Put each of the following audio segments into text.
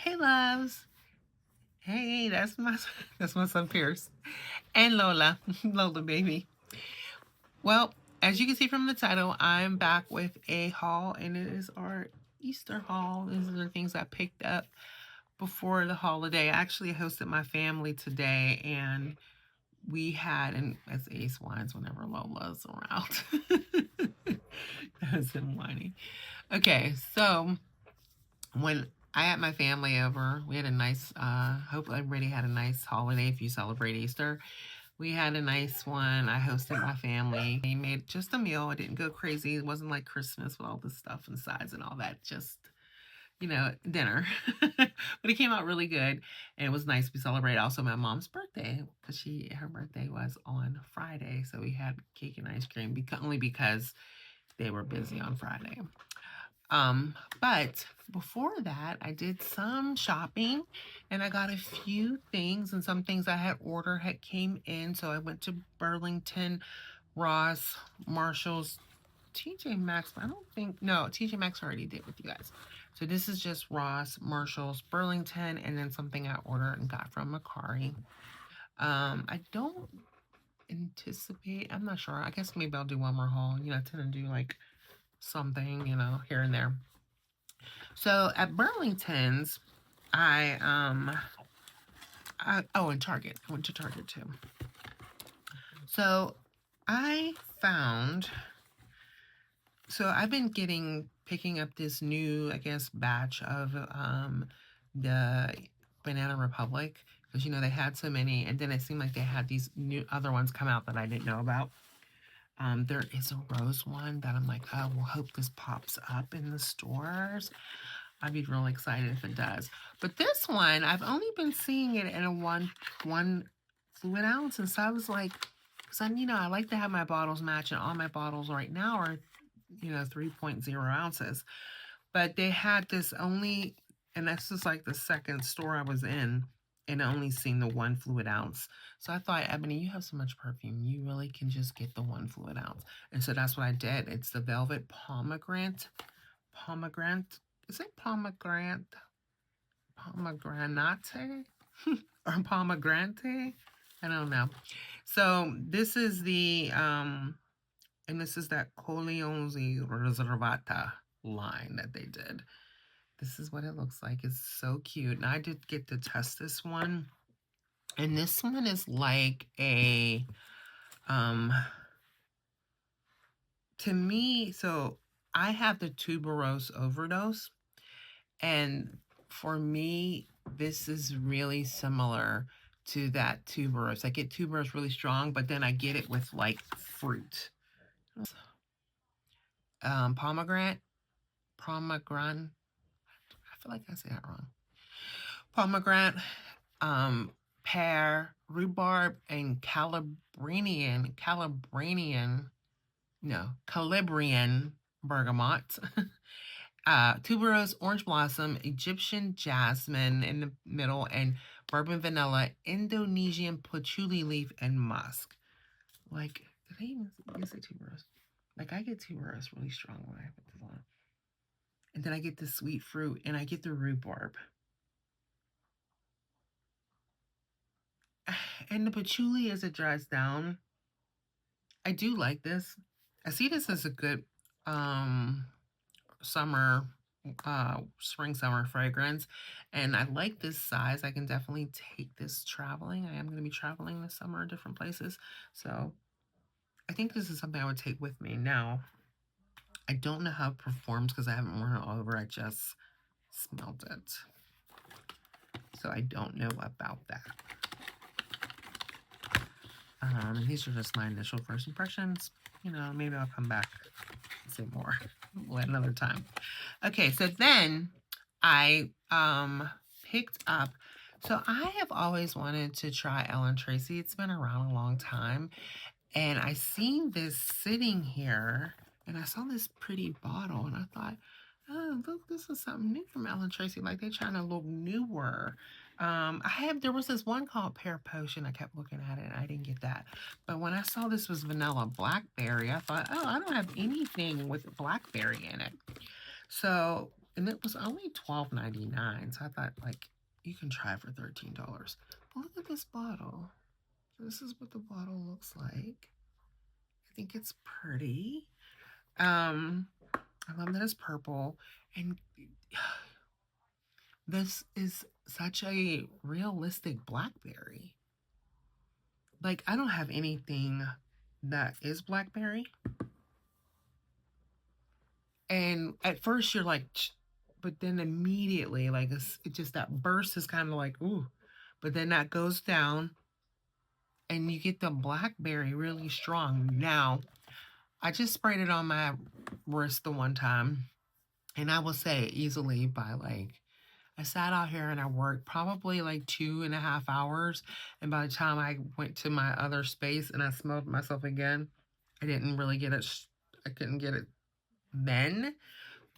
Hey, loves. Hey, that's my son Pierce and Lola, Lola baby. Well, as you can see from the title, I'm back with a haul, and it is our Easter haul. These are the things I picked up before the holiday. I actually hosted my family today, and we had, and as Ace whines whenever Lola's around. That's him whining. Okay, so when I had my family over, we had a nice, hope everybody had a nice holiday if you celebrate Easter. We had a nice one. I hosted my family. They made just a meal. I didn't go crazy. It wasn't like Christmas with all the stuff and sides and all that. Just, dinner. But it came out really good. And it was nice. We celebrated also my mom's birthday because her birthday was on Friday. So we had cake and ice cream only because they were busy on Friday. But before that, I did some shopping and I got a few things, and some things I had ordered had came in. So I went to Burlington, Ross, Marshals, TJ Maxx. I don't think, no, TJ Maxx already did with you guys. So this is just Ross, Marshalls, Burlington, and then something I ordered and got from Macari. I don't anticipate, I'm not sure. I guess maybe I'll do one more haul. I tend to do like something, here and there. So at Burlington's, and Target. I went to Target too. So I found, so I've been picking up this new, I guess, batch of the Banana Republic, because they had so many, and then it seemed like they had these new other ones come out that I didn't know about. There is a rose one that I'm like, oh, we'll hope this pops up in the stores. I'd be real excited if it does. But this one, I've only been seeing it in a one fluid ounce. And so I was like, because I like to have my bottles match, and all my bottles right now are, 3.0 ounces. But they had this only, and this is like the second store I was in, and I only seen the one fluid ounce. So I thought, Ebony, you have so much perfume, you really can just get the one fluid ounce. And so that's what I did. It's the Velvet Pomegranate. Is it pomegranate? Pomegranate? Or pomegranate? I don't know. So this is and this is that Colionzi Reservata line that they did. This is what it looks like. It's so cute. And I did get to test this one. And this one is like a, to me, so I have the tuberose overdose. And for me, this is really similar to that tuberose. I get tuberose really strong, but then I get it with like fruit. Pomegranate. I feel like I said that wrong. Pomegranate, pear, rhubarb, and Calabrian bergamot. Tuberose, orange blossom, Egyptian jasmine in the middle, and bourbon vanilla, Indonesian patchouli leaf, and musk. Like, did I even say tuberose? Like, I get tuberose really strong when I put this on. And then I get the sweet fruit, and I get the rhubarb. And the patchouli as it dries down. I do like this. I see this as a good summer, spring summer fragrance, and I like this size. I can definitely take this traveling. I am going to be traveling this summer in different places, so I think this is something I would take with me. Now, I don't know how it performs because I haven't worn it all over. I just smelled it, so I don't know about that. These are just my initial first impressions. Maybe I'll come back and say more another time. Okay, so then I picked up. So I have always wanted to try Ellen Tracy. It's been around a long time, and I seen this sitting here, and I saw this pretty bottle, and I thought, oh, look, this is something new from Ellen Tracy. Like, they're trying to look newer. There was this one called Pear Potion. I kept looking at it and I didn't get that. But when I saw this was vanilla blackberry, I thought, oh, I don't have anything with blackberry in it. So And it was only $12.99. So I thought, like, you can try it for $13. But look at this bottle. This is what the bottle looks like. I think it's pretty. I love that it's purple. And this is such a realistic blackberry. Like, I don't have anything that is blackberry. And at first you're like, but then immediately, like, it just that burst is kind of like, ooh. But then that goes down and you get the blackberry really strong. Now, I just sprayed it on my wrist the one time. And I will say easily by like, I sat out here and I worked probably like 2.5 hours. And by the time I went to my other space and I smelled myself again, I didn't really get it. I couldn't get it then.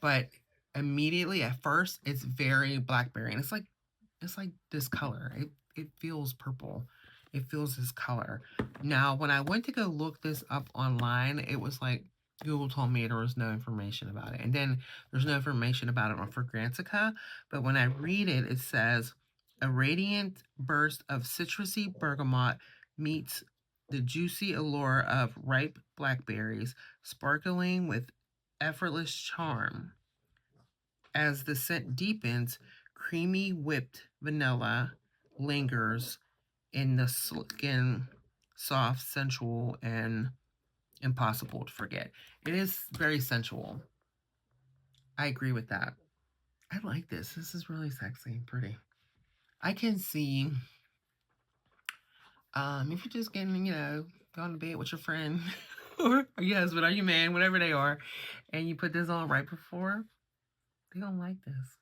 But immediately at first, it's very blackberry. And it's like this color. It feels purple. It feels this color. Now, when I went to go look this up online, it was like Google told me there was no information about it. And then there's no information about it on Fragrantica. But when I read it, it says a radiant burst of citrusy bergamot meets the juicy allure of ripe blackberries, sparkling with effortless charm. As the scent deepens, creamy whipped vanilla lingers in the skin, soft, sensual, and impossible to forget. It is very sensual. I agree with that. I like this. This is really sexy and pretty. I can see if you're just getting, going to bed with your friend or your husband or your man, whatever they are, and you put this on right before, they don't like this.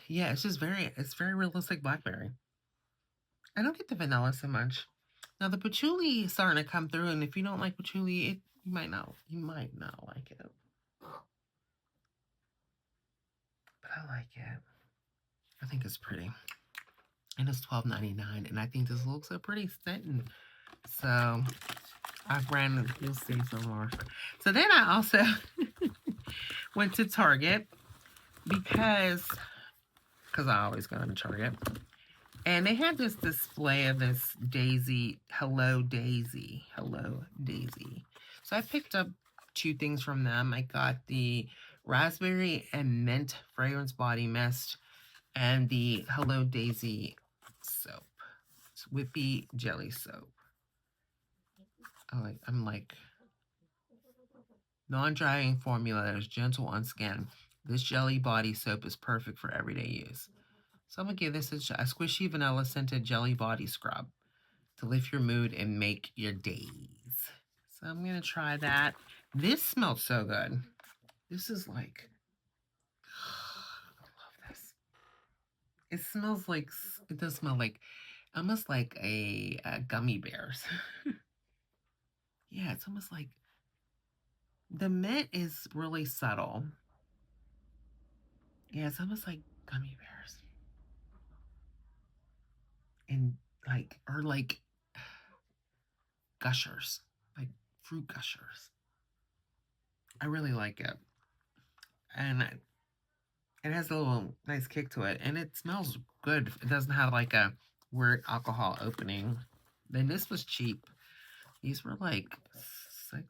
Yeah, it's very realistic blackberry. I don't get the vanilla so much. Now the patchouli is starting to come through, and if you don't like patchouli, you might not like it. But I like it. I think it's pretty. And it's $12.99, and I think this looks a pretty stunning. So I've ran, you'll see some more. So then I also went to Target because I always go to Target. And they had this display of this Daisy, Hello Daisy. So I picked up 2 things from them. I got the raspberry and mint fragrance body mist and the Hello Daisy soap. It's whippy jelly soap. I'm like, non-drying formula that is gentle on skin. This jelly body soap is perfect for everyday use. So I'm going to give this a squishy vanilla scented jelly body scrub to lift your mood and make your days. So I'm going to try that. This smells so good. This is like, I love this. It smells like, it does smell like, almost like a gummy bears. Yeah, it's almost like, the mint is really subtle. Yeah, it's almost like gummy bears. And like gushers, like fruit gushers. I really like it. And it has a little nice kick to it. And it smells good. It doesn't have like a weird alcohol opening. Then this was cheap. These were like $6,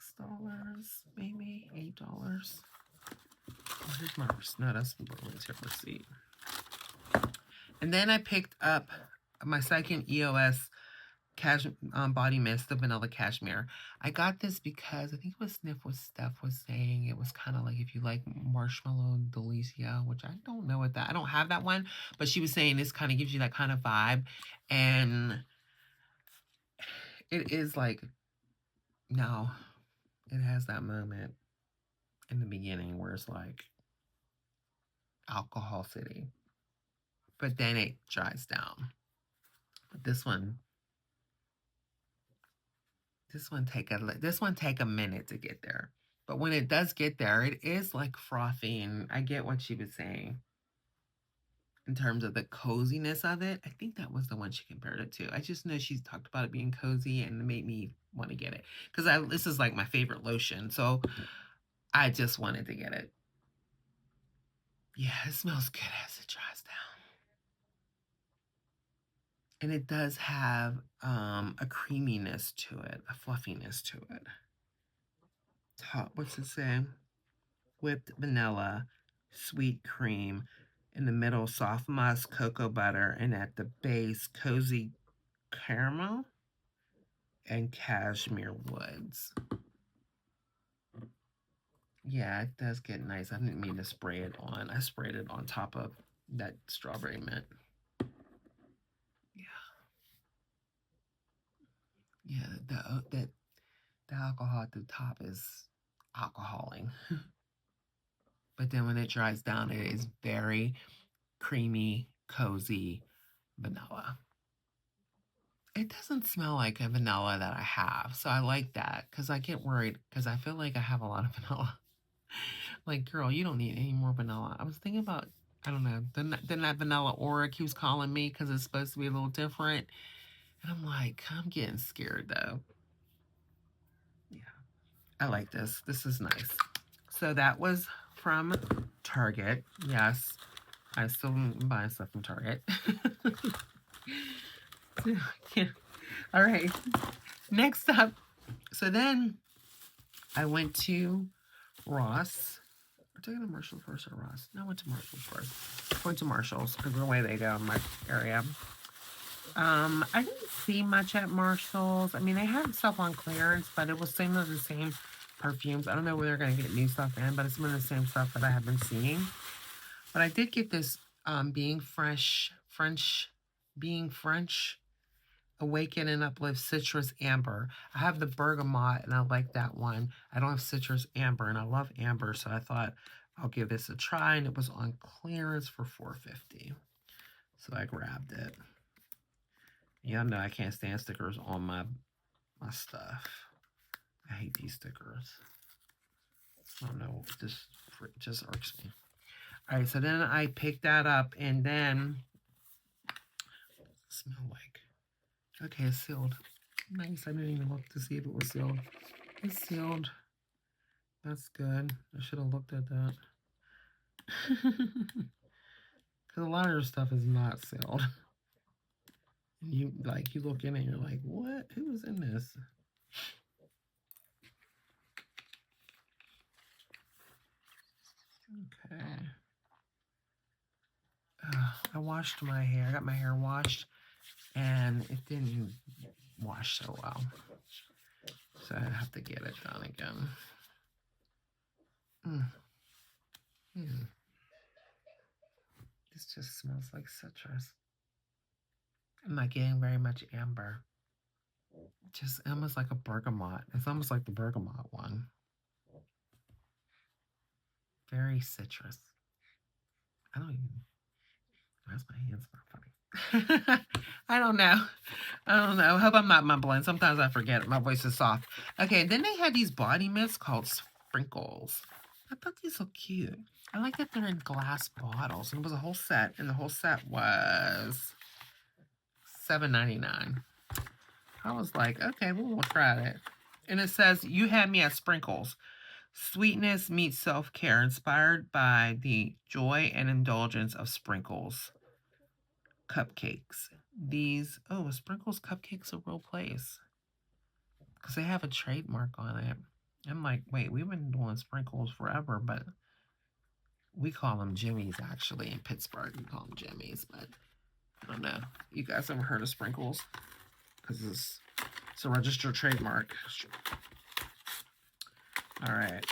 maybe $8. Here's my receipt. No, that's Burlington receipt. And then I picked up my second EOS body mist, the vanilla cashmere. I got this because I think it was Steph was saying it was kind of like if you like marshmallow delicia, which I don't know what that. I don't have that one, but she was saying this kind of gives you that kind of vibe, and it is like, no, it has that moment in the beginning where it's like alcohol city, but then it dries down. But this one take a minute to get there. But when it does get there, it is like frothy, and I get what she was saying in terms of the coziness of it. I think that was the one she compared it to. I just know she's talked about it being cozy, and it made me want to get it because this is like my favorite lotion. So I just wanted to get it. Yeah, it smells good as it dries down. And it does have a creaminess to it, a fluffiness to it. Top, what's it say? Whipped vanilla, sweet cream. In the middle, soft musk, cocoa butter. And at the base, cozy caramel and cashmere woods. Yeah, it does get nice. I didn't mean to spray it on. I sprayed it on top of that strawberry mint. Yeah. Yeah, the alcohol at the top is alcoholing. But then when it dries down, it is very creamy, cozy vanilla. It doesn't smell like a vanilla that I have. So I like that because I get worried because I feel like I have a lot of vanilla. Like, girl, you don't need any more vanilla. I was thinking about, I don't know, then that vanilla aura keeps calling me because it's supposed to be a little different. And I'm like, I'm getting scared though. Yeah, I like this. This is nice. So that was from Target. Yes, I still buy stuff from Target. Yeah. All right. Next up. So then I went to Ross. We're taking to Marshall first or Ross? No, I went to Marshall first. I went to Marshall's because the way they go in my area. I didn't see much at Marshall's. I mean, they had stuff on clearance, but it was some of the same perfumes. I don't know where they're going to get new stuff in, but it's some of the same stuff that I have been seeing. But I did get this Being French, Awaken and Uplift Citrus Amber. I have the bergamot and I like that one. I don't have citrus amber and I love amber, so I thought I'll give this a try, and it was on clearance for $4.50. So I grabbed it. Y'all know I can't stand stickers on my stuff. I hate these stickers. I don't know, it just irks me. All right, so then I picked that up, and then smell like, okay, it's sealed. Nice. I didn't even look to see if it was sealed. It's sealed. That's good. I should have looked at that. Because a lot of your stuff is not sealed. And you look in it and you're like, what? Who was in this? Okay. I washed my hair. I got my hair washed, and it didn't wash so well. So I have to get it done again. This just smells like citrus. I'm not getting very much amber. Just almost like a bergamot. It's almost like the bergamot one. Very citrus. I don't even. Where's my hands? Not funny. I don't know. I hope I'm not mumbling. Sometimes I forget. My voice is soft. Okay, then they had these body mists called Sprinkles. I thought these look cute. I like that they're in glass bottles. And it was a whole set, and the whole set was $7.99. I was like, okay, we'll try it. And it says, you had me at Sprinkles. Sweetness meets self-care, inspired by the joy and indulgence of Sprinkles cupcakes. These, Sprinkles cupcakes a real place. Because they have a trademark on it. I'm like, wait, we've been doing Sprinkles forever, but we call them Jimmy's, actually. In Pittsburgh, we call them Jimmy's, but I don't know. You guys ever heard of Sprinkles? Because it's a registered trademark. All right.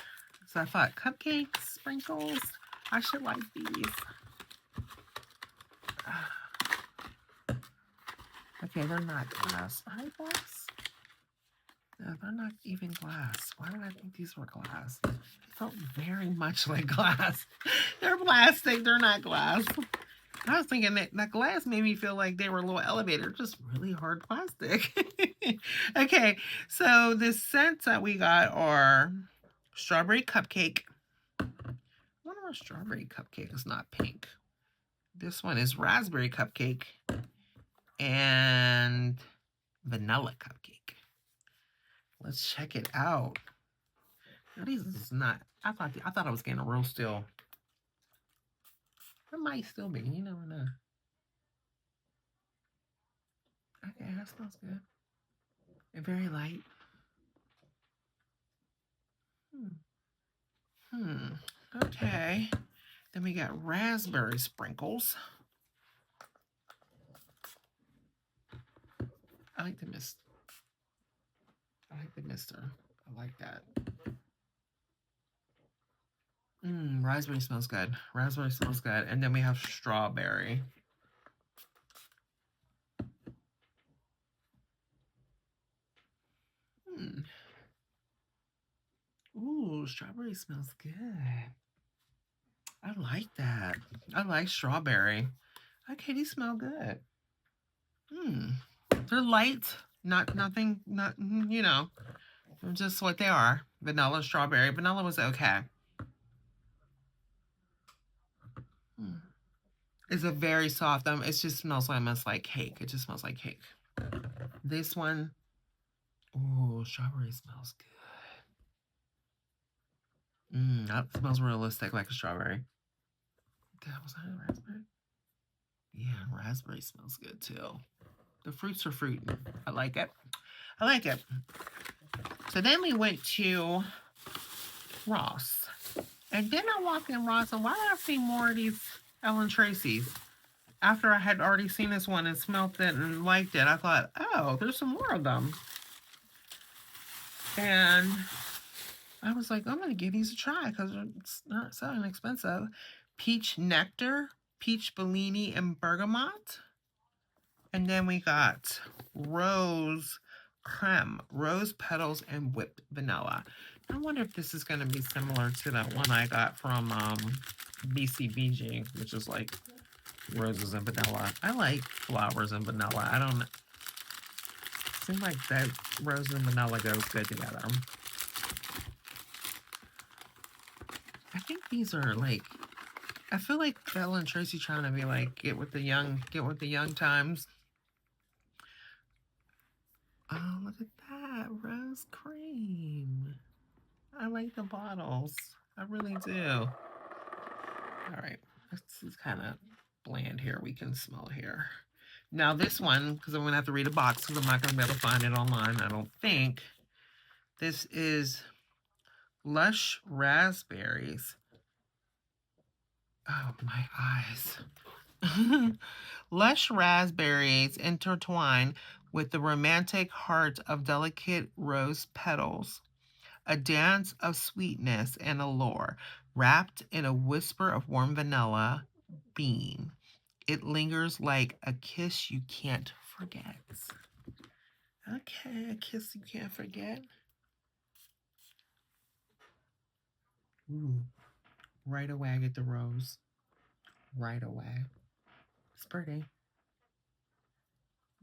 So I thought, cupcakes, Sprinkles, I should like these. Okay, they're not glass. Are they glass? No, they're not even glass. Why did I think these were glass? They felt very much like glass. They're plastic. They're not glass. I was thinking that glass made me feel like they were a little elevator, just really hard plastic. Okay, so the scents that we got are strawberry cupcake. I wonder why strawberry cupcake is not pink. This one is raspberry cupcake and vanilla cupcake. Let's check it out. These is not. I thought I was getting a real still. It might still be. You never know. Okay, that smells good. And very light. Okay. Then we got raspberry sprinkles. I like the mist. I like the mister. I like that. Raspberry smells good. Raspberry smells good. And then we have strawberry. Ooh, strawberry smells good. I like that. I like strawberry. Okay, these smell good. They're light. Nothing, you know, just what they are. Vanilla, strawberry. Vanilla was okay. It's a very soft. It just smells almost like cake. It just smells like cake. This one, ooh, strawberry smells good. That smells realistic, like a strawberry. That was that a raspberry? Yeah, raspberry smells good too. The fruits are fruiting. I like it. I like it. So then we went to Ross. And then I walked in Ross, and why did I see more of these Ellen Tracy's? After I had already seen this one and smelt it and liked it, I thought, oh, there's some more of them. And I was like, I'm going to give these a try because it's not so inexpensive. Peach Nectar, Peach Bellini, and Bergamot. And then we got Rose Creme, Rose Petals, and Whipped Vanilla. I wonder if this is going to be similar to that one I got from BCBG, which is like roses and vanilla. I like flowers and vanilla. I don't... Seems like that rose and vanilla goes good together. I think these are like... I feel like Bella and Tracy trying to be like, get with the young times. Oh, look at that. Rose cream. I like the bottles. I really do. All right. This is kind of bland here. We can smell here. Now this one, because I'm going to have to read a box because I'm not going to be able to find it online, I don't think. This is Lush Raspberries. Oh, my eyes. Lush raspberries intertwine with the romantic heart of delicate rose petals. A dance of sweetness and allure, wrapped in a whisper of warm vanilla bean. It lingers like a kiss you can't forget. Okay, a kiss you can't forget. Ooh, right away I get the rose. Right away. It's pretty.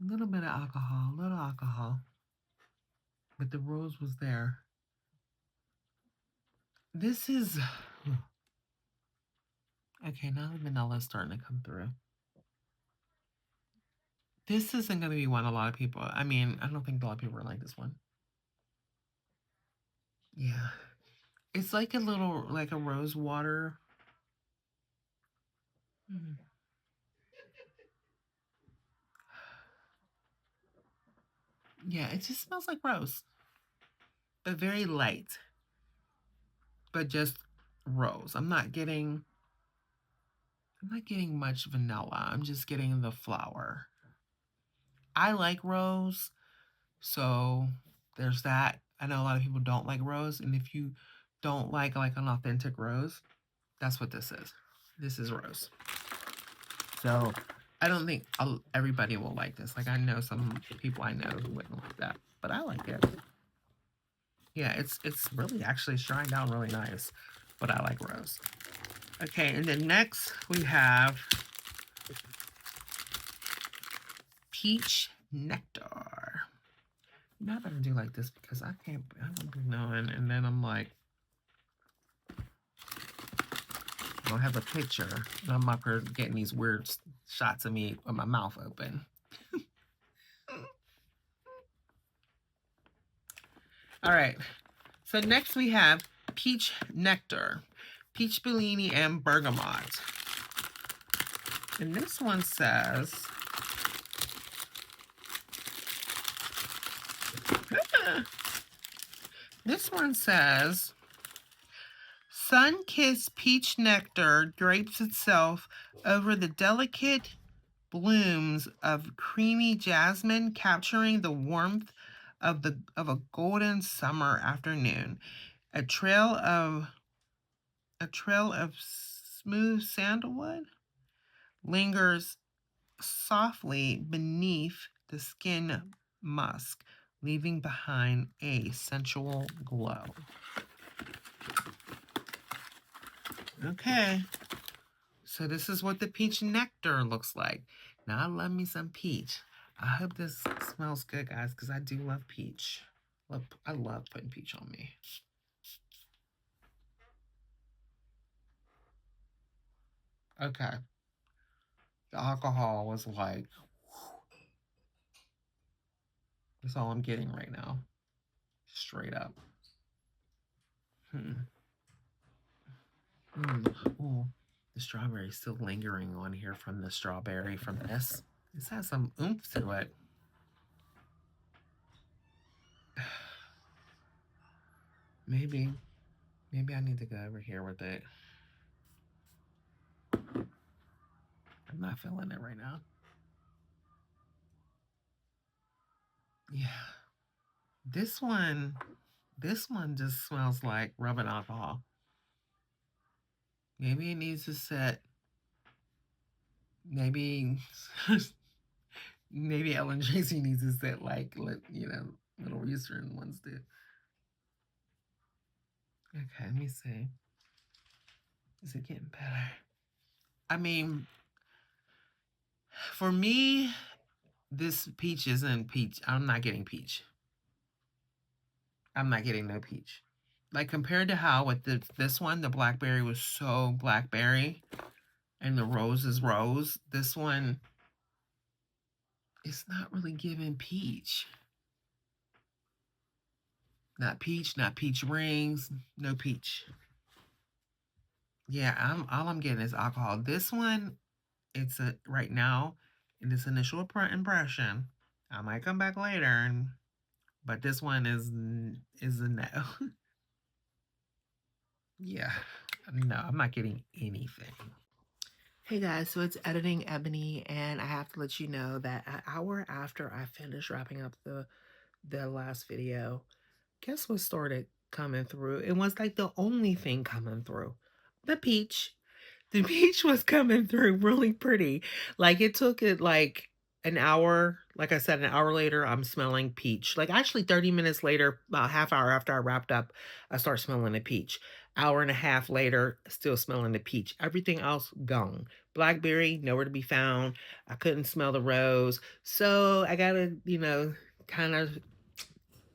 A little bit of alcohol. But the rose was there. This is... Okay, now the vanilla is starting to come through. This isn't going to be one a lot of people... I mean, I don't think a lot of people are like this one. Yeah. It's like a little... Like a rose water. Yeah, it just smells like rose. But very light. But just rose. I'm not getting much vanilla. I'm just getting the flower. I like rose, so there's that. I know a lot of people don't like rose, and if you don't like an authentic rose, that's what this is. This is rose. So I don't think everybody will like this. Like I know some people I know who wouldn't like that, but I like it. Yeah, it's really actually shined down really nice, but I like rose. Okay, and then next we have Peach Nectar. Now I better do like this because I don't be knowing, and then I'm like, I don't have a picture, and I'm up here getting these weird shots of me with my mouth open. All right, so next we have Peach Nectar, Peach Bellini, and Bergamot. And this one says, this one says, sun-kissed peach nectar drapes itself over the delicate blooms of creamy jasmine, capturing the warmth of a golden summer afternoon. A trail of smooth sandalwood lingers softly beneath the skin musk, leaving behind a sensual glow. Okay, so this is what the peach nectar looks like. Now, I love me some peach. I hope this smells good, guys, because I do love peach. I love putting peach on me. Okay. The alcohol was like, that's all I'm getting right now. Straight up. Ooh, the strawberry is still lingering on here from the strawberry from this. This has some oomph to it. Maybe I need to go over here with it. I'm not feeling it right now. Yeah. This one just smells like rubbing alcohol. Maybe it needs to sit. Maybe maybe Ellen Tracy needs to sit like, you know, Little Eastern ones do. Okay, let me see. Is it getting better? I mean, for me, this peach isn't peach. I'm not getting peach. I'm not getting no peach. Like, compared to how with this one, the blackberry was so blackberry and the rose is rose. This one, it's not really giving peach. Not peach rings, no peach. Yeah, all I'm getting is alcohol. This one, it's right now, in this initial impression, I might come back later, but this one is a no. Yeah, no, I'm not getting anything. Hey guys, so it's Editing Ebony, and I have to let you know that an hour after I finished wrapping up the last video, guess what started coming through? It was like the only thing coming through. The peach. The peach was coming through really pretty. Like, it took it like an hour. Like I said, an hour later, I'm smelling peach. Like, actually 30 minutes later, about half hour after I wrapped up, I start smelling the peach. Hour and a half later, still smelling the peach. Everything else gone. Blackberry, nowhere to be found. I couldn't smell the rose. So I gotta, kind of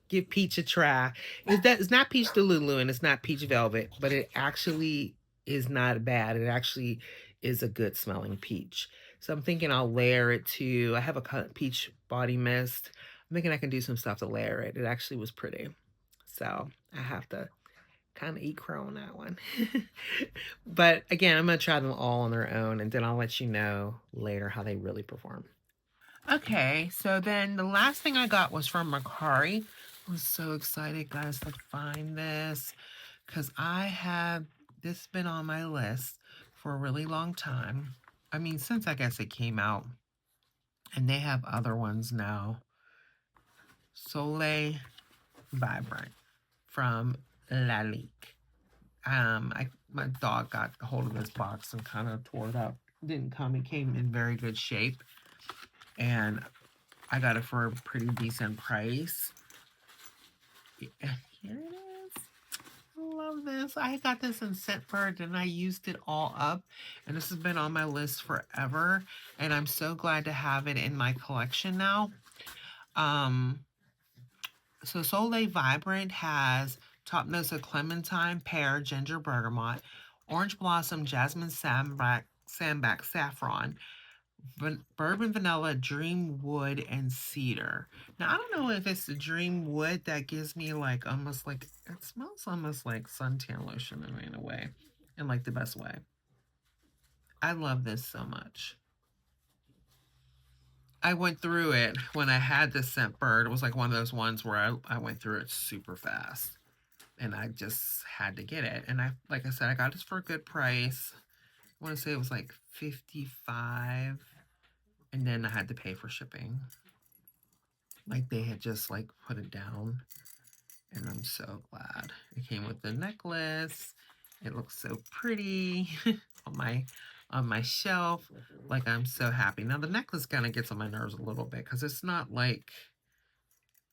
give peach a try. It's not peach delulu and it's not peach velvet, but it actually is not bad. It actually is a good smelling peach. So I'm thinking I'll layer it too. I have a peach body mist. I'm thinking I can do some stuff to layer it. It actually was pretty. So I have to kind of eat crow on that one. But again, I'm going to try them all on their own, and then I'll let you know later how they really perform. Okay, so then the last thing I got was from Mercari. I was so excited, guys, to find this because I have this been on my list for a really long time. I mean, since I guess it came out, and they have other ones now. Soleil Vibrant from Lalique. My dog got a hold of this box and kind of tore it up. Didn't come. It came in very good shape, and I got it for a pretty decent price. Here it is. I love this. I got this in Scentbird and I used it all up, and this has been on my list forever, and I'm so glad to have it in my collection now. So Soleil Vibrant has top notes of clementine, pear, ginger, bergamot, orange blossom, jasmine, sambac, saffron, bourbon vanilla, dream wood, and cedar. Now I don't know if it's the dream wood that gives me like almost like it smells almost like suntan lotion in a way, in like the best way. I love this so much. I went through it when I had this scent bird. It was like one of those ones where I went through it super fast. And I just had to get it. And I, like I said, I got this for a good price. I want to say it was like 55, and then I had to pay for shipping. Like they had just like put it down, and I'm so glad. It came with the necklace. It looks so pretty on my shelf. Like I'm so happy. Now the necklace kind of gets on my nerves a little bit because it's not like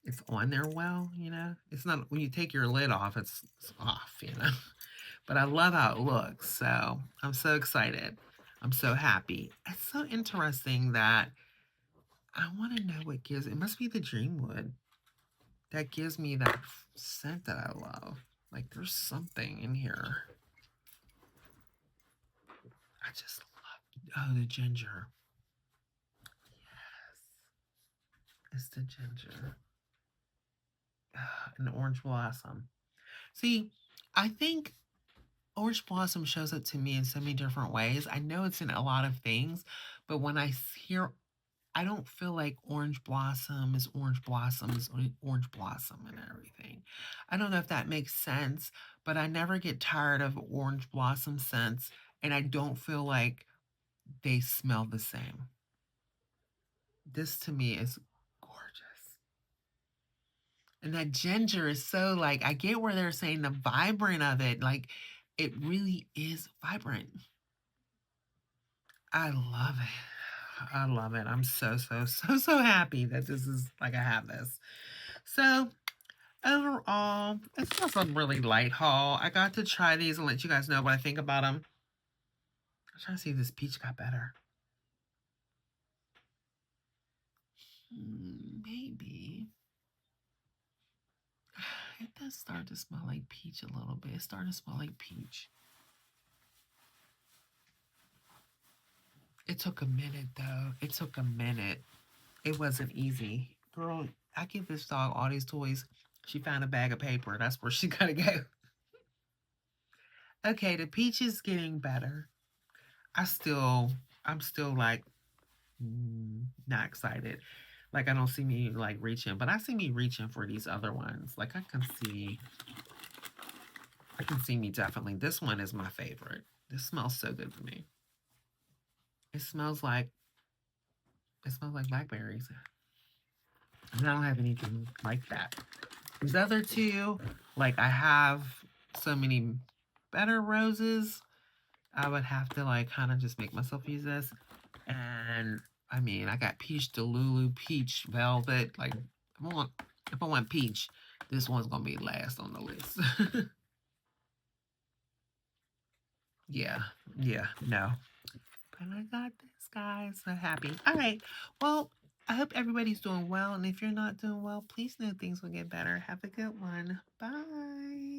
it's on there well, you know. It's not when you take your lid off, it's off, you know. But I love how it looks. So I'm so excited. I'm so happy. It's so interesting that I want to know what gives it must be the Dreamwood that gives me that scent that I love. Like there's something in here. I just love the ginger. Yes. It's the ginger. And the orange blossom. See, I think orange blossom shows up to me in so many different ways. I know it's in a lot of things, but when I hear, I don't feel like orange blossom is orange blossom is orange blossom and everything. I don't know if that makes sense, but I never get tired of orange blossom scents, and I don't feel like they smell the same. This to me is gorgeous. And that ginger is so like, I get where they're saying the vibrant of it, like it really is vibrant. I love it. I love it. I'm so happy that this is like I have this. So overall, it's just a really light haul. I got to try these and let you guys know what I think about them. I'm trying to see if this peach got better. Maybe. It does start to smell like peach a little bit. It's starting to smell like peach. It took a minute though. It took a minute. It wasn't easy. Girl, I give this dog all these toys. She found a bag of paper. That's where she gotta go. Okay, the peach is getting better. I'm still like not excited. Like I don't see me like reaching, but I see me reaching for these other ones. Like I can see me definitely. This one is my favorite. This smells so good to me. It smells like blackberries. And I don't have anything like that. These other two, like I have so many better roses. I would have to like kind of just make myself use this. And I mean, I got peach delulu, peach velvet. Like if I want peach, this one's gonna be last on the list. Yeah, no. But I got this, guys. So happy. All right. Well, I hope everybody's doing well. And if you're not doing well, please know things will get better. Have a good one. Bye.